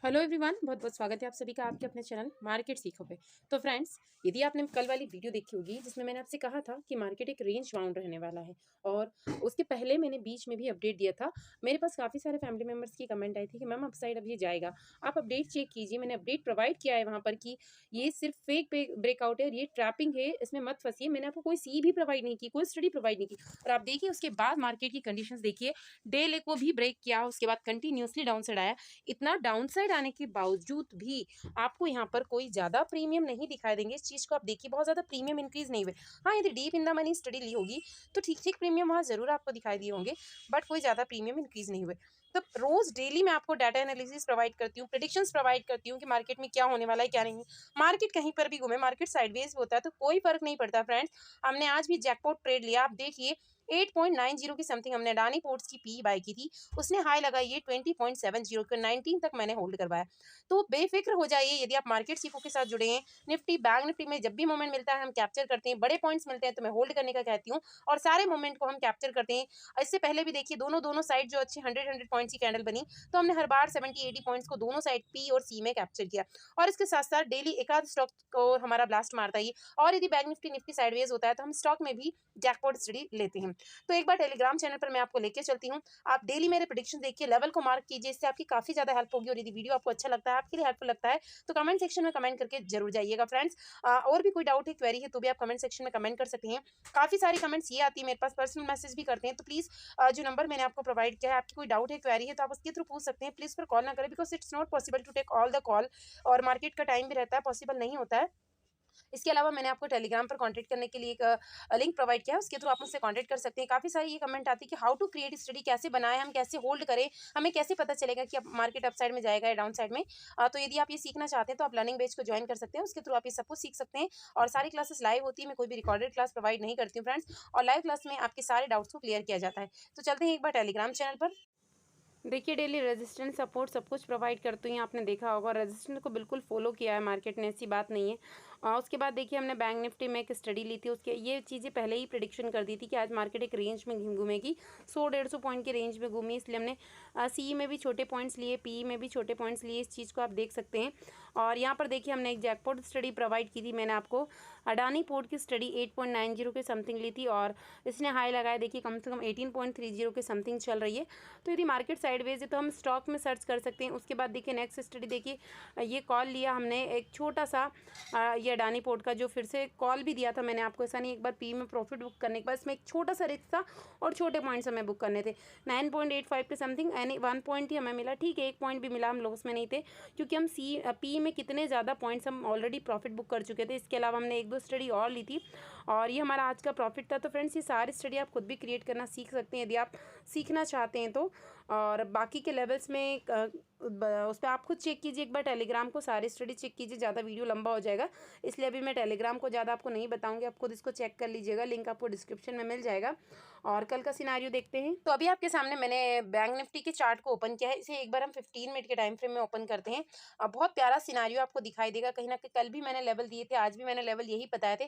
Hello everyone, बहुत बहुत स्वागत है आप सभी का आपके अपने चैनल मार्केट सीखो पे। तो फ्रेंड्स, यदि आपने कल वाली वीडियो देखी होगी जिसमें मैंने आपसे कहा था कि मार्केट एक रेंज बाउंड रहने वाला है, और उसके पहले मैंने बीच में भी अपडेट दिया था। मेरे पास काफ़ी सारे फैमिली मेम्बर्स की कमेंट आई थी कि मैम अपसाइड अब ये जाएगा, आप अपडेट चेक कीजिए। मैंने अपडेट प्रोवाइड किया है वहाँ पर कि ये सिर्फ फेक ब्रेकआउट है और ये ट्रैपिंग है, इसमें मत फंसिए। मैंने आपको कोई सी भी प्रोवाइड नहीं की, कोई स्टडी प्रोवाइड नहीं की। और आप देखिए उसके बाद मार्केट की कंडीशन देखिए, डे ले को भी ब्रेक किया, उसके बाद कंटिन्यूसली डाउन साइड आया। इतना डाउनसाइड आने के बावजूद भी आपको यहाँ पर कोई ज़्यादा प्रीमियम नहीं दिखाई देंगे। इस चीज़ को आप देखिए, बहुत ज़्यादा प्रीमियम इंक्रीज नहीं हुए। हाँ, यदि deep in the money study ली होगी तो ठीक ठीक प्रीमियम वहाँ ज़रूर आपको दिखाई दिए होंगे, बट कोई ज़्यादा प्रीमियम इंक्रीज नहीं हुए। तो रोज डेली मैं आपको डाटा एनालिसिस प्रोवाइड करती हूँ, प्रेडिक्शंस प्रोवाइड करती हूँ कि मार्केट में क्या होने वाला है क्या नहीं। मार्केट कहीं पर भी घूमे, मार्केट साइडवेज होता है तो कोई फर्क नहीं पड़ता फ्रेंड्स। हमने आज भी जैकपॉट ट्रेड लिया, आप देखिए 8.90 की समथिंग हमने अडानी पोर्ट्स की पी बाय की थी। उसने हाई लगाई है 20.70 के, 19 तक मैंने होल्ड करवाया। तो बेफिक्र हो जाइए, यदि आप मार्केट सीखो के साथ जुड़े हैं। निफ्टी बैंक निफ्टी में जब भी मोमेंट मिलता है हम कैप्चर करते हैं, बड़े पॉइंट्स मिलते हैं तो मैं होल्ड करने का कहती हूँ और सारे मोमेंट को हम कैप्चर करते हैं। इससे पहले भी देखिए दोनों दोनों साइड जो अच्छी 100 पॉइंट्स की कैंडल बनी, तो हमने हर बार 70-80 पॉइंट्स को दोनों साइड पी और सी में कैप्चर किया। और इसके साथ साथ डेली एक आध स्टॉक को हमारा ब्लास्ट मारता ही। और यदि बैंक निफ्टी निफ्टी साइडवेज होता है तो हम स्टॉक में भी जैकपॉट स्टडी लेते हैं। तो एक बार टेलीग्राम चैनल पर मैं आपको लेके चलती हूँ, आप डेली मेरे प्रेडिक्शन देखिए, लेवल को मार्क कीजिए, इससे आपकी काफी ज्यादा हेल्प होगी। और यदि वीडियो आपको अच्छा लगता है, आपके लिए हेल्पफुल लगता है, तो कमेंट सेक्शन में कमेंट करके जरूर जाइएगा फ्रेंड्स। और भी कोई डाउट है, क्वेरी है, तो भी आप कमेंट सेक्शन में कमेंट कर सकते हैं। काफी सारी कमेंट्स ये आती है मेरे पास, पर्सनल मैसेज भी करते हैं, तो प्लीज जो नंबर मैंने आपको प्रोवाइड किया है, आपकी कोई डाउट है, क्वेरी है, तो आप उसके थ्रू पूछ सकते हैं। प्लीज पर कॉल ना करें, because it's not possible to take all the call, और मार्केट का टाइम भी रहता है, पॉसिबल नहीं होता है। इसके अलावा मैंने आपको टेलीग्राम पर कांटेक्ट करने के लिए एक लिंक प्रोवाइड किया है, उसके थ्रू आप मुझसे कांटेक्ट कर सकते हैं। काफ़ी सारी ये कमेंट आती है कि हाउ टू क्रिएट स्टडी, कैसे बनाएं, हम कैसे होल्ड करें, हमें कैसे पता चलेगा कि अब मार्केट अपसाइड में जाएगा या डाउन साइड में। तो यदि आप ये सीखना चाहते हैं तो आप लर्निंग बेच को ज्वाइन कर सकते हैं, उसके थ्रू आप ये सब कुछ सीख सकते हैं। और सारी क्लासेस लाइव होती है, मैं कोई भी रिकॉर्डेड क्लास प्रोवाइड नहीं करती हूँ फ्रेंड्स, और लाइव क्लास में आपके सारे डाउट्स को क्लियर किया जाता है। तो चलते हैं एक बार टेलीग्राम चैनल पर। देखिए डेली रेजिस्टेंस सपोर्ट सब कुछ प्रोवाइड करती हैं, आपने देखा होगा रेजिस्टेंस को बिल्कुल फॉलो किया है मार्केट ने, ऐसी बात नहीं है। उसके बाद देखिए हमने बैंक निफ्टी में एक स्टडी ली थी, उसके ये चीज़ें पहले ही प्रेडिक्शन कर दी थी कि आज मार्केट एक रेंज में घूमेगी, 100-150 पॉइंट की रेंज में घूमी, इसलिए हमने सी में भी छोटे पॉइंट्स लिए, पी में भी छोटे पॉइंट्स लिए, इस चीज़ को आप देख सकते हैं। और यहाँ पर देखिए हमने एक जैकपॉट स्टडी प्रोवाइड की थी, मैंने आपको अडानी पोर्ट की स्टडी 8.90 के समथिंग ली थी, और इसने हाई लगाया देखिए कम से कम 18.30 के समथिंग चल रही है। तो यदि मार्केट साइडवेज है तो हम स्टॉक में सर्च कर सकते हैं। उसके बाद देखिए नेक्स्ट स्टडी देखिए, ये कॉल लिया हमने एक छोटा सा, ये अडानी पोर्ट का जो फिर से कॉल भी दिया था मैंने आपको, ऐसा नहीं, एक बार पी में प्रॉफिट बुक करने के बाद इसमें एक छोटा सा रिस्क था और छोटे पॉइंट्स हमें बुक करने थे 9.85 के समथिंग, यानी 1 पॉइंट ही हमें मिला, ठीक है, 1 पॉइंट भी मिला, हम लॉस में नहीं थे, क्योंकि हम पी में कितने ज़्यादा पॉइंट्स हम ऑलरेडी प्रॉफिट बुक कर चुके थे। इसके अलावा हमने एक दो स्टडी और ली थी, और ये हमारा आज का प्रॉफिट था। तो फ्रेंड्स, ये सारी स्टडी आप खुद भी क्रिएट करना सीख सकते हैं यदि आप सीखना चाहते हैं तो। और बाकी के लेवल्स में उस पर आप खुद चेक कीजिए एक बार, टेलीग्राम को सारी स्टडी चेक कीजिए, ज़्यादा वीडियो लंबा हो जाएगा, इसलिए अभी मैं टेलीग्राम को ज़्यादा आपको नहीं बताऊंगी, आप खुद इसको चेक कर लीजिएगा, लिंक आपको डिस्क्रिप्शन में मिल जाएगा। और कल का सिनारियो देखते हैं। तो अभी आपके सामने मैंने बैंक निफ्टी के चार्ट को ओपन किया है, इसे एक बार हम 15 मिनट के टाइम फ्रेम में ओपन करते हैं। बहुत प्यारा सिनारियो आपको दिखाई देगा, कहीं ना कहीं कल भी मैंने लेवल दिए थे, आज भी मैंने लेवल यही बताए थे।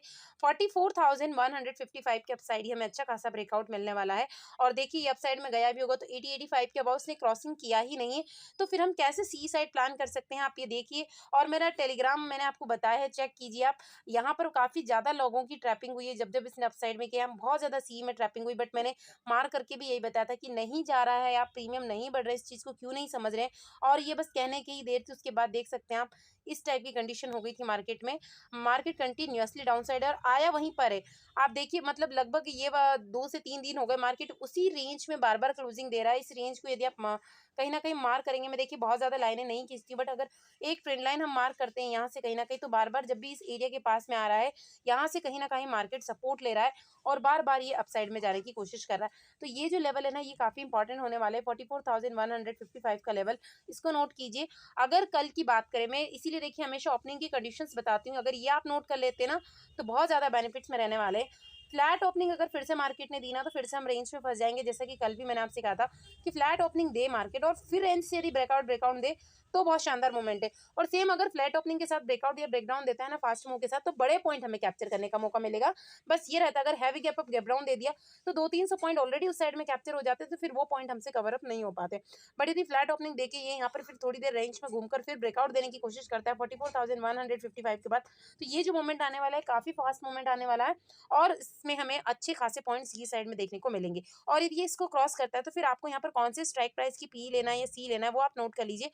44,155 के अपसाइड ही हमें अच्छा खासा ब्रेकआउट मिलने वाला है। और देखिए ये अपसाइड में गया भी होगा तो 80-85 के अबाउट उसने क्रॉसिंग किया ही नहीं है, तो फिर हम कैसे सी साइड प्लान कर सकते हैं, आप ये देखिए। और मेरा टेलीग्राम मैंने आपको बताया है, चेक कीजिए आप, यहाँ पर काफी ज्यादा लोगों की ट्रैपिंग हुई है, जब जब इसने अपसाइड में किया, हम बहुत ज्यादा सी में ट्रैपिंग हुई, बट मैंने मार करके भी यही बताया था कि नहीं जा रहा है, आप प्रीमियम नहीं बढ़ रहे, इस चीज को क्यों नहीं समझ रहे हैं। और ये बस कहने की ही देर थी, उसके बाद देख सकते हैं आप, इस टाइप की कंडीशन हो गई थी मार्केट में। मार्केट कंटिन्यूअसली डाउन साइड और आया वहीं पर है, आप देखिए, मतलब लगभग ये 2 से 3 दिन हो गए मार्केट उसी रेंज में बार बार क्लोजिंग दे रहा है। इस रेंज को यदि आप कहीं ना कहीं मार्क करेंगे, मैं देखिए बहुत ज्यादा लाइनें नहीं खींचती, बट अगर एक ट्रेंड लाइन हम मार्क करते हैं यहाँ से कहीं ना कहीं, तो बार बार जब भी इस एरिया के पास में आ रहा है, यहाँ से कहीं ना कहीं मार्केट सपोर्ट ले रहा है और बार बार ये अपसाइड में जाने की कोशिश कर रहा है। तो ये जो लेवल है ना, ये काफी इंपॉर्टेंट होने वाला है, 44,155 का लेवल, इसको नोट कीजिए। अगर कल की बात करें, मैं इसीलिए देखिए हमेशा ओपनिंग की कंडीशंस बताती हूँ, अगर ये आप नोट कर लेते हैं ना, तो बहुत ज्यादा बेनिफिट्स में रहने वाले हैं। फ्लैट ओपनिंग अगर फिर से मार्केट ने दी ना तो फिर से हम रेंज में फंस जाएंगे, जैसा कि कल भी मैंने आपसे कहा था कि फ्लैट ओपनिंग दे मार्केट और फिर रेंज से यदि ब्रेकआउट दे तो बहुत शानदार मोमेंट है। और सेम अगर फ्लैट ओपनिंग के साथ ब्रेकआउट या ब्रेकडाउन देता है ना फास्ट मूव के साथ, तो बड़े पॉइंट हमें कैप्चर करने का मौका मिलेगा। बस ये रहता है अगर heavy gap up gap down दे दिया तो 200-300 पॉइंट ऑलरेडी उस साइड में कैप्चर हो जाते, तो फिर वो पॉइंट हमसे कवर अप नहीं हो पाते। बट यदि फ्लैट ओपनिंग देके ये यहाँ पर फिर थोड़ी देर रेंज में घूमकर फिर ब्रेकआउट देने की कोशिश करता है 44,155 के बाद, तो ये जो मोमेंट आने वाला है काफी फास्ट मोमेंट आने वाला है और इसमें हमें अच्छे खासे पॉइंट्स ये साइड में देखने को मिलेंगे। और यदि ये इसको क्रॉस करता है तो फिर आपको यहाँ पर कौन से स्ट्राइक प्राइस की पी लेना है या सी लेना है वो आप नोट कर लीजिए।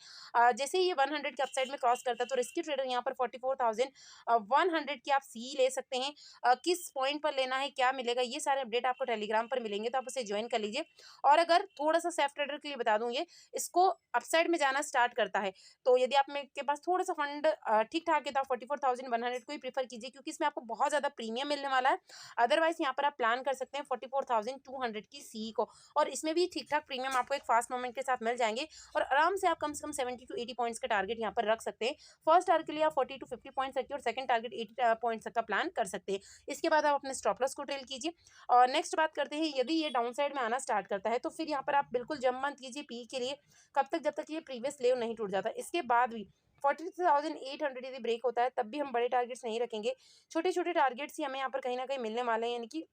जैसे ही ये 100 के अपसाइड में क्रॉस करता है तो रिस्की ट्रेडर यहाँ पर 44,100 की आप सी ले सकते हैं। किस पॉइंट पर लेना है, क्या मिलेगा, ये सारे अपडेट आपको टेलीग्राम पर मिलेंगे, तो आप उसे ज्वाइन कर लीजिए। और अगर थोड़ा सा सेफ ट्रेडर के लिए बता दूं, ये इसको अपसाइड में जाना स्टार्ट करता है तो यदि आप में के पास थोड़ा सा फंड ठीक ठाक है तो आप 44,100 को ही प्रीफर कीजिए, क्योंकि इसमें आपको बहुत ज्यादा प्रीमियम मिलने वाला है। अदरवाइज यहाँ पर आप प्लान कर सकते हैं 44,200 की सी को, और इसमें भी ठीक ठाक प्रीमियम आपको एक फास्ट मोमेंट के साथ मिल जाएंगे और आराम से आप कम 70 to 80 पॉइंट्स का टारगेट यहाँ पर रख सकते हैं। फर्स्ट टारगेट के लिए आप 40 to 50 पॉइंट्स रखिए और सेकंड टारगेट 80 पॉइंट्स तक का प्लान कर सकते हैं। इसके बाद आप अपने स्टॉप लॉस को ट्रेल कीजिए। और नेक्स्ट बात करते हैं, यदि ये डाउन साइड में आना स्टार्ट करता है तो फिर यहाँ पर आप बिल्कुल जम मत कीजिए पी के लिए, कब तक, जब तक ये प्रीवियस लेव नहीं टूट जाता। इसके बाद भी 43,800 यदि ब्रेक होता है तब भी हम बड़े टारगेट्स नहीं रखेंगे, छोटे छोटे टारगेट्स ही हमें यहाँ पर कहीं ना कहीं मिलने वाले हैं। यानी कि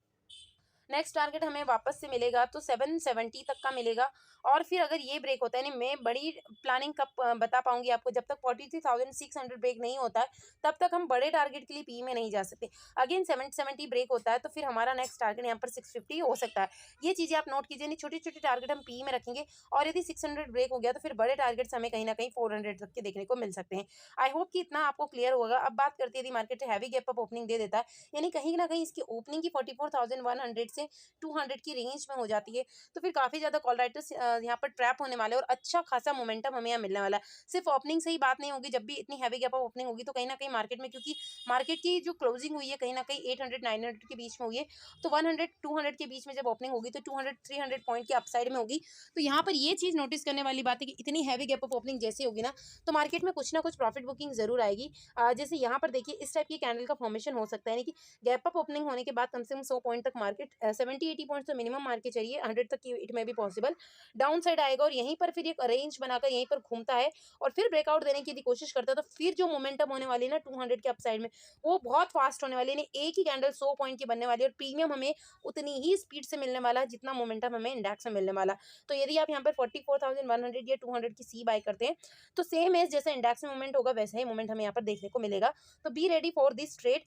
नेक्स्ट टारगेट हमें वापस से मिलेगा तो 770 तक का मिलेगा। और फिर अगर ये ब्रेक होता है, यानी मैं बड़ी प्लानिंग कब बता पाऊंगी आपको, जब तक 43,600 ब्रेक नहीं होता है तब तक हम बड़े टारगेट के लिए पी में नहीं जा सकते। अगेन 770 ब्रेक होता है तो फिर हमारा नेक्स्ट टारगेट यहाँ पर 650 हो सकता है। ये चीज़ें आप नोट कीजिए, नहीं छोटे छोटे टारगेट हम पी में रखेंगे और यदि 600 ब्रेक हो गया तो फिर बड़े टारगेट्स हमें कहीं ना कहीं 400 तक के देखने को मिल सकते हैं। आई होप कि इतना आपको क्लियर होगा। अब बात करते हैं, यदि market heavy gap up opening दे देता है, यानी कहीं ना कहीं इसकी ओपनिंग की 44,100 से 200 की रेंज में हो जाती है, तो फिर काफी ज्यादा कॉल राइटर्स यहाँ पर ट्रैप होने वाले और अच्छा खासा मोमेंटम हमें यहाँ मिलने वाला है। सिर्फ ओपनिंग से ही बात नहीं होगी, जब भी इतनी हैवी गैप अप ओपनिंग होगी तो कहीं ना कहीं मार्केट में, क्योंकि मार्केट की जो क्लोजिंग हुई है कहीं ना कहीं 800-900 के बीच में हुई है, तो 100-200 के बीच में जब ओपनिंग होगी तो 200-300 पॉइंट की अपसाइड में होगी। तो यहाँ पर ये चीज नोटिस करने वाली बात है कि इतनी हैवी गैप अप ओपनिंग जैसे होगी ना तो मार्केट में कुछ ना कुछ प्रॉफिट बुकिंग जरूर आएगी। जैसे यहाँ पर देखिए इस टाइप की कैंडल का फॉर्मेशन हो सकता है, यानी कि गैप अप ओपनिंग होने के बाद कम से कम 100 पॉइंट तक मार्केट 70-80 पॉइंट तो मिनिमम मार के चलिए, 100 तक की इट में भी पॉसिबल डाउन साइड आएगा और यहीं पर फिर एक रेंज बनाकर यहीं पर घूमता है और फिर ब्रेकआउट देने की यदि कोशिश करता है तो फिर जो मोमेंटम होने वाली है ना 200 के अपसाइड में, वो बहुत फास्ट होने वाली है। एक ही कैंडल 100 पॉइंट की बनने वाली है और प्रीमियम हमें उतनी ही स्पीड से मिलने वाला है जितना मोमेंटम हमें इंडेक्स में मिलने वाला। तो यदि आप यहाँ पर 44,100 या 200 की सी बाय करते हैं तो सेम एज जैसे इंडेक्स में मूवमेंट होगा वैसा ही मूवमेंट हमें यहाँ पर देखने को मिलेगा। तो be ready for this trade.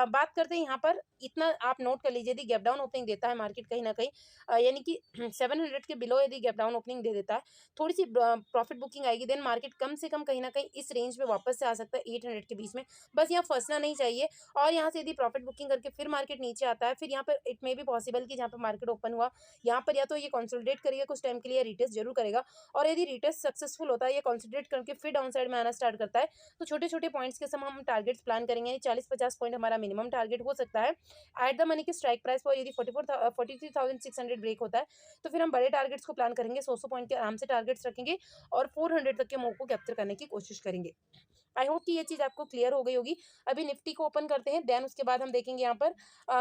बात करते हैं यहाँ पर, इतना आप नोट कर लीजिए, यदि गैप डाउन ओपनिंग देता है मार्केट कहीं ना कहीं, यानी कि 700 के बिलो यदि गैप डाउन ओपनिंग दे देता है, थोड़ी सी प्रॉफिट बुकिंग आएगी, देन मार्केट कम से कम कहीं ना कहीं इस रेंज में वापस से आ सकता है 800 के बीच में। बस यहाँ फंसना नहीं चाहिए। और यहाँ से यदि प्रॉफिट बुकिंग करके फिर मार्केट नीचे आता है, फिर यहाँ पर इट मे भी पॉसिबल कि जहाँ पर मार्केट ओपन हुआ यहाँ पर या तो ये कंसोलिडेट करेगा कुछ टाइम के लिए, रिटेस्ट जरूर करेगा। और यदि रिटेस्ट सक्सेसफुल होता है, ये कंसोलिडेट करके फिर डाउन साइड में आना स्टार्ट करता है, तो छोटे छोटे पॉइंट्स के समय हम टारगेट्स प्लान करेंगे। 40-50 पॉइंट हमारा मिनिमम टारगेट हो सकता है एट द मनी की स्ट्राइक प्राइस पर। यदि 43,600 ब्रेक होता है तो फिर हम बड़े टारगेट्स को प्लान करेंगे, 100 पॉइंट के आराम से टारगेट्स रखेंगे और 400 तक के मूव को कैप्चर करने की कोशिश करेंगे। आई होप कि ये चीज़ आपको क्लियर हो गई होगी। अभी निफ्टी को ओपन करते हैं, देन उसके बाद हम देखेंगे यहाँ पर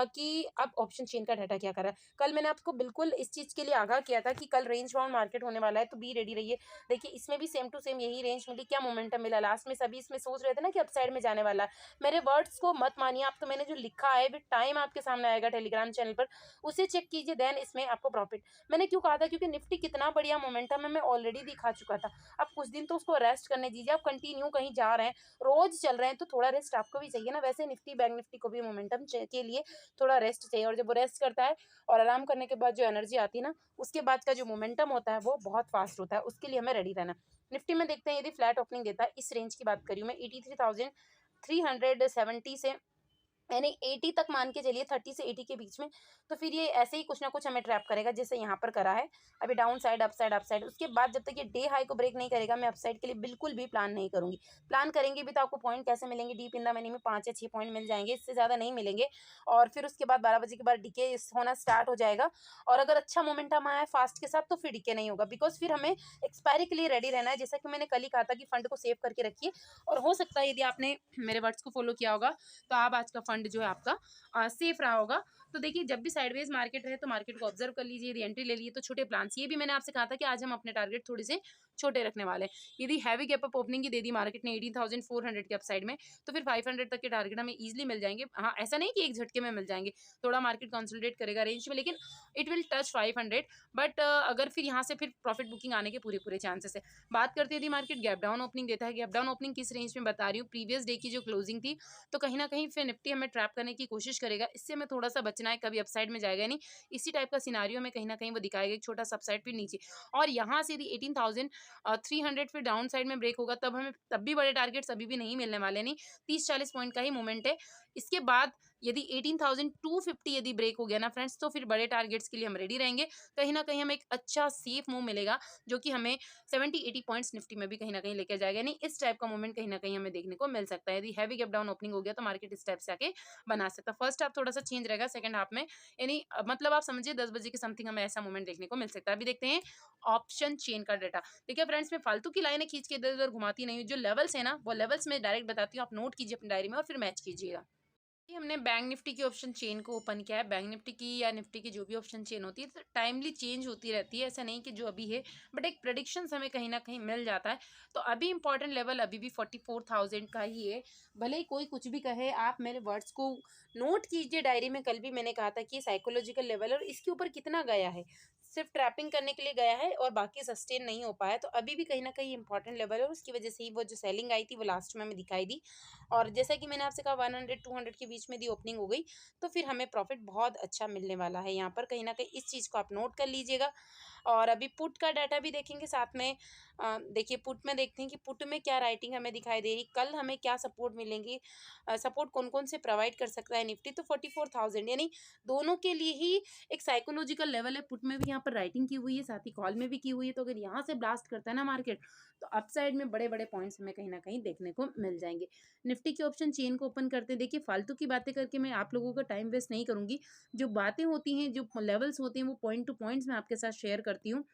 कि अब ऑप्शन चेन का डाटा क्या कर रहा है। कल मैंने आपको बिल्कुल इस चीज़ के लिए आगाह किया था कि कल रेंज बाउंड मार्केट होने वाला है, तो बी रेडी रहिए। देखिए इसमें भी सेम टू सेम यही रेंज मिली, क्या मोमेंटम मिला लास्ट में, सभी इसमें सोच रहे थे ना कि अपसाइड में जाने वाला है। मेरे वर्ड्स को मत मानिए आप, तो मैंने जो लिखा है विद टाइम आपके सामने आएगा टेलीग्राम चैनल पर, उसे चेक कीजिए, देन इसमें आपको प्रॉफिट। मैंने क्यों कहा था, क्योंकि निफ्टी कितना बढ़िया मोमेंटम है मैं ऑलरेडी दिखा चुका था। अब कुछ दिन तो उसको रेस्ट करने दीजिए, आप कंटिन्यू कहीं जा रहे हैं, रोज चल रहे हैं, तो थोड़ा रेस्ट आपको भी चाहिए ना। वैसे निफ्टी बैंक निफ्टी को भी मोमेंटम के लिए थोड़ा रेस्ट चाहिए, और जब वो रेस्ट करता है और आराम करने के बाद जो एनर्जी आती है ना, उसके बाद का जो मोमेंटम होता है वो बहुत फास्ट होता है, उसके लिए हमें रेडी रहना। निफ्टी में देखते हैं, यदि फ्लैट ओपनिंग देता है, इस रेंज की बात करी हूँ मैं 83,370 से यानी 80 तक मान के चलिए, 30 से 80 के बीच में, तो फिर ये ऐसे ही कुछ ना कुछ हमें ट्रैप करेगा जैसे यहाँ पर करा है अभी, डाउन साइड अपसाइड अपसाइड। उसके बाद जब तक ये डे हाई को ब्रेक नहीं करेगा मैं अपसाइड के लिए बिल्कुल भी प्लान नहीं करूंगी। प्लान करेंगे भी तो आपको पॉइंट कैसे मिलेंगे, डीप इन द मनी में 5 या 6 पॉइंट मिल जाएंगे, इससे ज़्यादा नहीं मिलेंगे। और फिर उसके बाद 12 बजे के बाद डीके होना स्टार्ट हो जाएगा, और अगर अच्छा मोमेंटम आया फास्ट के साथ तो फिर डीके नहीं होगा, बिकॉज फिर हमें एक्सपायरी के लिए रेडी रहना है। जैसा कि मैंने कल ही कहा था कि फंड को सेव करके रखिए, और हो सकता है यदि आपने मेरे वर्ड्स को फॉलो किया होगा तो आप आज का फंड जो है आपका सेफ रहा होगा। तो देखिए जब भी साइडवेज मार्केट रहे तो मार्केट को ऑब्जर्व कर लीजिए, यदि एंट्री ले लिए तो छोटे प्लान्स। ये भी मैंने आपसे कहा था कि आज हम अपने टारगेट थोड़े से छोटे रखने वाले हैं। यदि हैवी गैप अप ओपनिंग की दे दी मार्केट ने 18,400 के अपसाइड में, तो फिर 500 तक के टारगेट हमें ईजिली मिल जाएंगे। हाँ, ऐसा नहीं कि एक झटके में मिल जाएंगे, थोड़ा मार्केट कंसोलिडेट करेगा रेंज में, लेकिन इट विल टच 500। बट अगर फिर यहाँ से फिर प्रॉफिट बुकिंग आने के पूरे पूरे चांसेस है। बात करते हैं यदि मार्केट गैप डाउन ओपनिंग देता है, गैप डाउन ओपनिंग किस रेंज में बता रही हूँ, प्रीवियस डे की जो क्लोजिंग थी, तो कहीं ना कहीं फिर निफ्टी हमें ट्रैप करने की कोशिश करेगा। इससे हमें थोड़ा सा बचना है, कभी अपसाइड में जाएगा नहीं। इसी टाइप का सिनारियो में कहीं ना कहीं वो दिखाएगा, एक छोटा सा अपसाइड फिर नीचे। और यहाँ से यदि 18,300 फिर डाउन साइड में ब्रेक होगा, तब हमें तब भी बड़े टारगेट्स अभी भी नहीं मिलने वाले, नहीं 30-40 पॉइंट का ही मूवमेंट है। इसके बाद यदि 18,250 यदि ब्रेक हो गया ना फ्रेंड्स, तो फिर बड़े टारगेट्स के लिए हम रेडी रहेंगे। कहीं ना कहीं हमें एक अच्छा सेफ मूव मिलेगा, जो कि हमें 70-80 पॉइंट्स निफ्टी में भी कहीं ना कहीं लेकर जाएगा। नहीं, इस टाइप का मूवमेंट कहीं ना कहीं हमें देखने को मिल सकता है। यदि हैवी गैप डाउन ओपनिंग हो गया तो मार्केट इस टाइप से आके बना सकता है। फर्स्ट हाफ थोड़ा सा चेंज रहेगा, सेकंड हाफ में यानी मतलब आप समझिए 10 बजे के समथिंग हमें ऐसा मूवमेंट देखने को मिल सकता है। अभी देखते हैं ऑप्शन चेन का डाटा। देखिए फ्रेंड्स, मैं फालतू की लाइनें खींच के इधर उधर घुमाती नहीं हूँ। जो लेवल्स है ना, वो लेवल्स में डायरेक्ट बताती हूँ, आप नोट कीजिए अपनी डायरी में और फिर मैच कीजिएगा। ये हमने बैंक निफ्टी की ऑप्शन चेन को ओपन किया है। बैंक निफ्टी की या निफ्टी की जो भी ऑप्शन चेन होती है तो टाइमली चेंज होती रहती है, ऐसा नहीं कि जो अभी है, बट एक प्रेडिक्शंस हमें कहीं ना कहीं मिल जाता है। तो अभी इंपॉर्टेंट लेवल अभी भी 44,000 का ही है। भले ही कोई कुछ भी कहे, आप मेरे वर्ड्स को नोट कीजिए डायरी में। कल भी मैंने कहा था कि साइकोलॉजिकल लेवल और इसके ऊपर कितना गया है, सिर्फ ट्रैपिंग करने के लिए गया है और बाकी सस्टेन नहीं हो पाया। तो अभी भी कहीं ना कहीं इंपॉर्टेंट लेवल है और उसकी वजह से ही वो जो सेलिंग आई थी वो लास्ट में हमें दिखाई दी। और जैसा कि मैंने आपसे कहा 100-200 के बीच में दी ओपनिंग हो गई, तो फिर हमें प्रॉफिट बहुत अच्छा मिलने वाला है यहाँ पर। कहीं ना कहीं इस चीज़ को आप नोट कर लीजिएगा। और अभी पुट का डाटा भी देखेंगे साथ में। देखिए पुट में देखते हैं कि पुट में क्या राइटिंग हमें दिखाई दे रही, कल हमें क्या सपोर्ट मिलेंगी, सपोर्ट कौन कौन से प्रोवाइड कर सकता है निफ्टी। तो 44,000 यानी दोनों के लिए ही एक साइकोलॉजिकल लेवल है। पुट में भी यहाँ पर राइटिंग की हुई है, साथ ही कॉल में भी की हुई है। तो अगर यहाँ से ब्लास्ट करता है ना मार्केट, तो अपसाइड में बड़े बड़े पॉइंट्स हमें कहीं ना कहीं देखने को मिल जाएंगे। निफ्टी के ऑप्शन चेन को ओपन करते हैं। देखिए फालतू की बातें करके मैं आप लोगों का टाइम वेस्ट नहीं करूंगी। जो बातें होती हैं, जो लेवल्स होते हैं, वो पॉइंट टू पॉइंट्स मैं आपके साथ शेयर करती हूँ।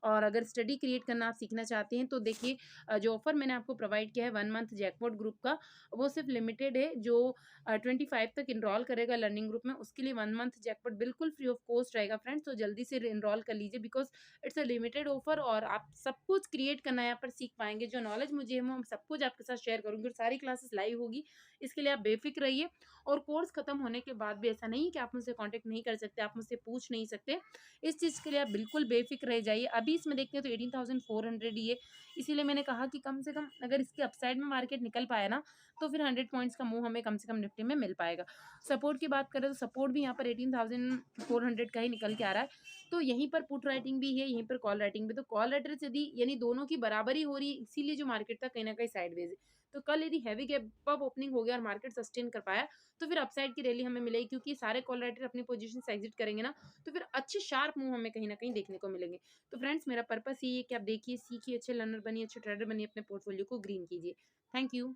और अगर स्टडी क्रिएट करना आप सीखना चाहते हैं तो देखिए, जो ऑफर मैंने आपको प्रोवाइड किया है 1 मंथ जैकपॉट ग्रुप का, वो सिर्फ लिमिटेड है। जो 25 तक इनरोल करेगा लर्निंग ग्रुप में, उसके लिए 1 मंथ जैकपॉट बिल्कुल फ्री ऑफ कॉस्ट रहेगा फ्रेंड्स। तो जल्दी से इनरोल कर लीजिए, because it's a limited offer और आप सब कुछ क्रिएट करना यहाँ पर सीख पाएंगे। जो नॉलेज मुझे है वो सब कुछ आपके साथ शेयर करूंगी और सारी क्लासेस लाइव होगी। इसके लिए आप बेफिक्र रहिए। और कोर्स खत्म होने के बाद भी ऐसा नहीं है कि आप मुझसे कांटेक्ट नहीं कर सकते, आप मुझसे पूछ नहीं सकते। इस चीज़ के लिए आप बिल्कुल बेफिक्र रह जाइए। अभी इसमें देखते हैं तो 18,400 ही है, इसीलिए मैंने कहा कि कम से कम अगर इसके अपसाइड में मार्केट निकल पाया ना, तो फिर 100 पॉइंट्स का मूव हमें कम से कम निफ्टी में मिल पाएगा। सपोर्ट की बात करें तो सपोर्ट भी यहाँ पर 18,400 का ही निकल के आ रहा है। तो यहीं पर पुट राइटिंग भी है, यहीं पर कॉल राइटिंग भी। तो कॉल राइटर यदि यानी दोनों की बराबरी हो रही है, इसीलिए जो मार्केट था कहीं ना कहीं साइडवेज है। तो कल यदि हैवी गैप अप ओपनिंग हो गया और मार्केट सस्टेन कर पाया, तो फिर अपसाइड की रैली हमें मिलेगी, क्योंकि सारे कॉल राइटर अपनी पोजीशन से एग्जिट करेंगे ना, तो फिर अच्छे शार्प मूव हमें कहीं ना कहीं देखने को मिलेंगे। तो फ्रेंड्स, मेरा पर्पस ये है कि आप देखिए, सीखिए, अच्छे लर्नर बनिए, अच्छे ट्रेडर बनिए, अपने पोर्टफोलियो को ग्रीन कीजिए। Thank you.